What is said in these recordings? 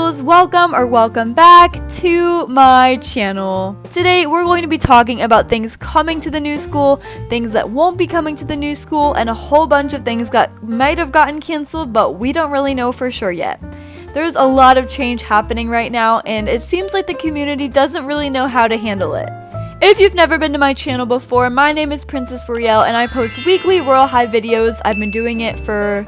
Angels, welcome back to my channel. Today we're going to be talking about things coming to the new school, things that won't be coming to the new school, and a whole bunch of things that might have gotten canceled but we don't really know for sure yet. There's a lot of change happening right now and it seems like the community doesn't really know how to handle it. If you've never been to my channel before, my name is Princess Royale and I post weekly Royale High videos. I've been doing it for...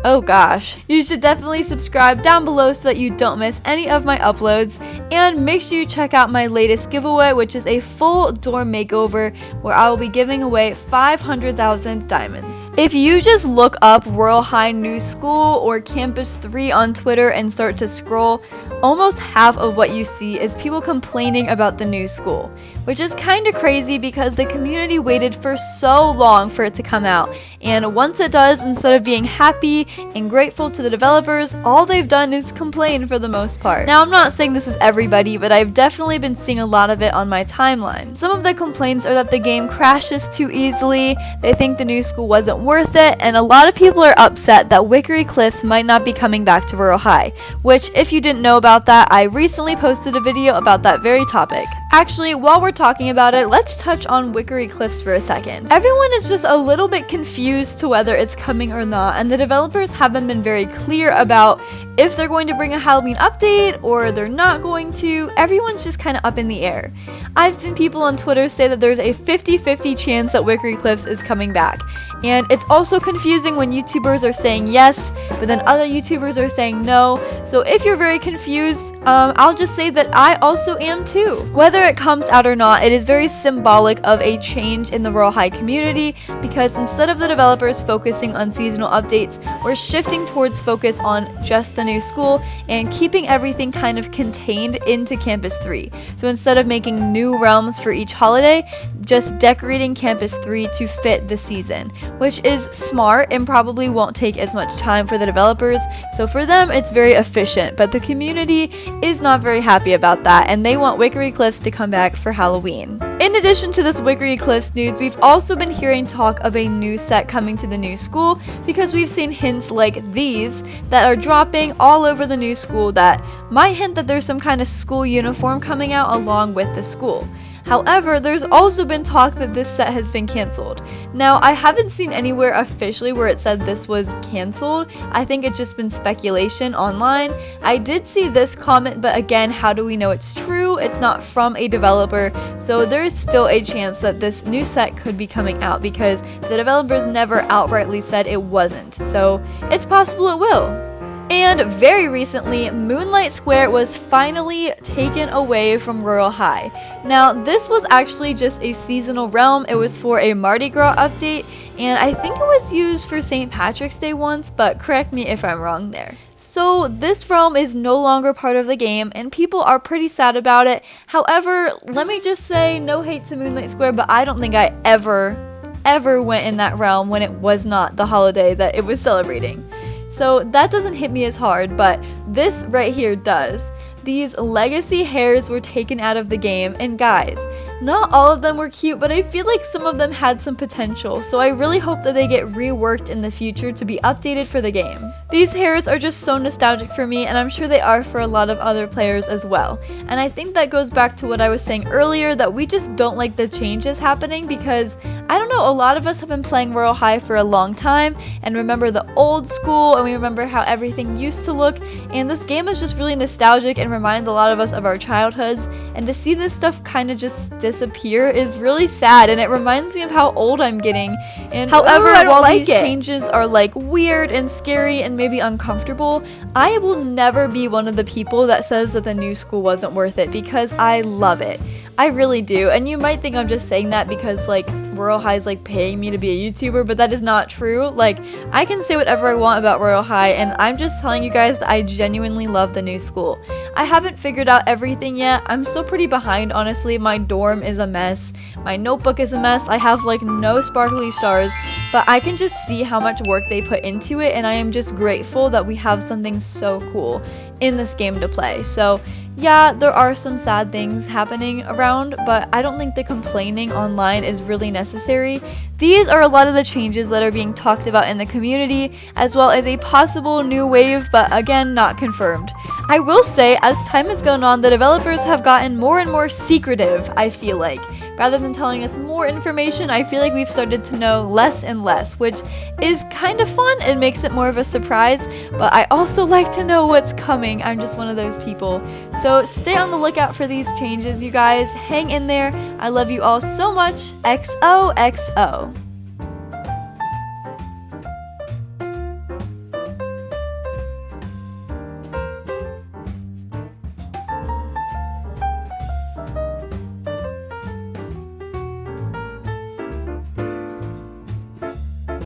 oh gosh. You should definitely subscribe down below so that you don't miss any of my uploads, and make sure you check out my latest giveaway, which is a full dorm makeover where I will be giving away 500,000 diamonds. If you just look up Royale High New School or Campus 3 on Twitter and start to scroll, almost half of what you see is people complaining about the new school, which is kind of crazy because the community waited for so long for it to come out, and once it does, instead of being happy and grateful to the developers, all they've done is complain for the most part. Now, I'm not saying this is everybody, but I've definitely been seeing a lot of it on my timeline. Some of the complaints are that the game crashes too easily, they think the new school wasn't worth it, and a lot of people are upset that Wickery Cliffs might not be coming back to Royale High, which, if you didn't know about that, I recently posted a video about that very topic. Actually, while we're talking about it, let's touch on Wickery Cliffs for a second. Everyone is just a little bit confused to whether it's coming or not, and the developers haven't been very clear about if they're going to bring a Halloween update or they're not going to. Everyone's just kind of up in the air. I've seen people on Twitter say that there's a 50-50 chance that Wickery Cliffs is coming back, and it's also confusing when YouTubers are saying yes, but then other YouTubers are saying no. So if you're very confused, I'll just say that I also am too. Whether it comes out or not, it is very symbolic of a change in the Royale High community, because instead of the developers focusing on seasonal updates, we're shifting towards focus on just the new school and keeping everything kind of contained into Campus 3. So instead of making new realms for each holiday, just decorating Campus 3 to fit the season, which is smart and probably won't take as much time for the developers. So for them, it's very efficient, but the community is not very happy about that, and they want Wickery Cliffs to come back for Halloween. In addition to this Wickery Cliffs news, we've also been hearing talk of a new set coming to the new school, because we've seen hints like these that are dropping all over the new school that might hint that there's some kind of school uniform coming out along with the school. However, there's also been talk that this set has been cancelled. Now, I haven't seen anywhere officially where it said this was cancelled. I think it's just been speculation online. I did see this comment, but again, how do we know it's true? It's not from a developer, so there is still a chance that this new set could be coming out because the developers never outrightly said it wasn't. So it's possible it will. And very recently, Moonlight Square was finally taken away from Royale High. Now, this was actually just a seasonal realm. It was for a Mardi Gras update, and I think it was used for St. Patrick's Day once, but correct me if I'm wrong there. So this realm is no longer part of the game, and people are pretty sad about it. However, let me just say, no hate to Moonlight Square, but I don't think I ever went in that realm when it was not the holiday that it was celebrating. So that doesn't hit me as hard, but this right here does. These legacy hairs were taken out of the game, and guys, not all of them were cute, but I feel like some of them had some potential, so I really hope that they get reworked in the future to be updated for the game. These hairs are just so nostalgic for me, and I'm sure they are for a lot of other players as well. And I think that goes back to what I was saying earlier, that we just don't like the changes happening because, I don't know, a lot of us have been playing Royale High for a long time and remember the old school, and we remember how everything used to look, and this game is just really nostalgic and reminds a lot of us of our childhoods, and to see this stuff kind of just disappear is really sad, and it reminds me of how old I'm getting. And however, while these changes are like weird and scary and maybe uncomfortable, I will never be one of the people that says that the new school wasn't worth it, because I love it. I really do, and you might think I'm just saying that because like Royale High is like paying me to be a YouTuber, but that is not true. Like, I can say whatever I want about Royale High, and I'm just telling you guys that I genuinely love the new school. I haven't figured out everything yet. I'm still pretty behind, honestly. My dorm is a mess. My notebook is a mess. I have like no sparkly stars, but I can just see how much work they put into it, and I am just grateful that we have something so cool in this game to play. So yeah, there are some sad things happening around, but I don't think the complaining online is really necessary. These are a lot of the changes that are being talked about in the community, as well as a possible new wave, but again, not confirmed. I will say, as time has gone on, the developers have gotten more and more secretive, I feel like. Rather than telling us more information, I feel like we've started to know less and less, which is kind of fun. It makes it more of a surprise, but I also like to know what's coming. I'm just one of those people. So stay on the lookout for these changes, you guys. Hang in there. I love you all so much. XOXO.